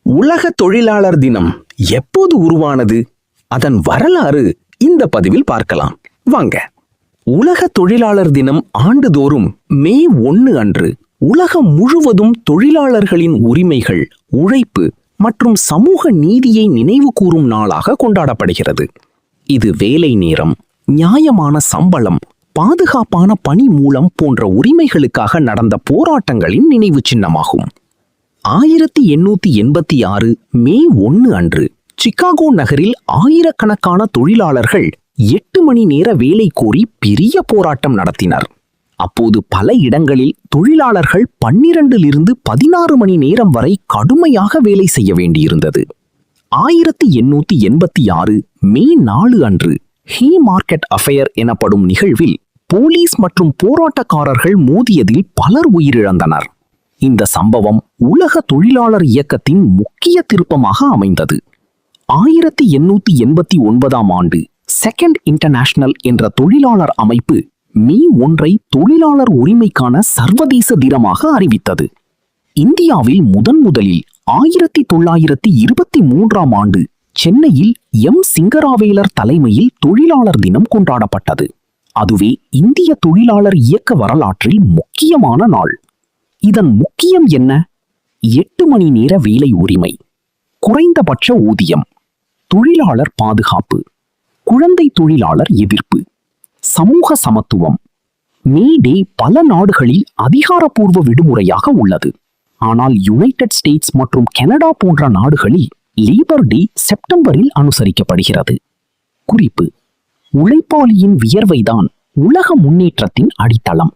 உலக தொழிலாளர் தினம் எப்போது உருவானது? அதன் வரலாறு இந்த பதிவில் பார்க்கலாம் வாங்க. உலக தொழிலாளர் தினம் ஆண்டுதோறும் மே 1 அன்று உலகம் முழுவதும் தொழிலாளர்களின் உரிமைகள், உழைப்பு மற்றும் சமூக நீதியை நினைவு கூறும் நாளாக கொண்டாடப்படுகிறது. இது வேலை நேரம், நியாயமான சம்பளம், பாதுகாப்பான பணி மூலம் போன்ற உரிமைகளுக்காக நடந்த போராட்டங்களின் நினைவு சின்னமாகும். 1886 மே 1 அன்று சிகாகோ நகரில் ஆயிரக்கணக்கான தொழிலாளர்கள் 8 மணி நேர வேலை கோரி பெரிய போராட்டம் நடத்தினர். அப்போது பல இடங்களில் தொழிலாளர்கள் 12 16 மணி நேரம் வரை கடுமையாக வேலை செய்ய வேண்டியிருந்தது. 1886 மே 4 அன்று ஹே மார்க்கெட் அஃபேர் எனப்படும் நிகழ்வில் போலீஸ் மற்றும் போராட்டக்காரர்கள் மோதியதில் பலர் உயிரிழந்தனர். இந்த சம்பவம் உலக தொழிலாளர் இயக்கத்தின் முக்கிய திருப்பமாக அமைந்தது. 1889 ஆண்டு செகண்ட் இன்டர்நேஷனல் என்ற தொழிலாளர் அமைப்பு மே 1 தொழிலாளர் உரிமைக்கான சர்வதேச தினமாக அறிவித்தது. இந்தியாவில் முதலில் 1923 ஆண்டு சென்னையில் சிங்கராவேலர் தலைமையில் தொழிலாளர் தினம் கொண்டாடப்பட்டது. அதுவே இந்திய தொழிலாளர் இயக்க வரலாற்றில் முக்கியமான நாள். இதன் முக்கியம் என்ன? 8 மணி நேர வேலை உரிமை, குறைந்தபட்ச ஊதியம், தொழிலாளர் பாதுகாப்பு, குழந்தை தொழிலாளர் எதிர்ப்பு, சமூக சமத்துவம். மே டே பல நாடுகளில் அதிகாரப்பூர்வ விடுமுறையாக உள்ளது. ஆனால் யுனைடெட் ஸ்டேட்ஸ் மற்றும் கனடா போன்ற நாடுகளில் லேபர் டே செப்டம்பரில் அனுசரிக்கப்படுகிறது. குறிப்பு: உழைப்பாளியின் வியர்வைதான் உலக முன்னேற்றத்தின் அடித்தளம்.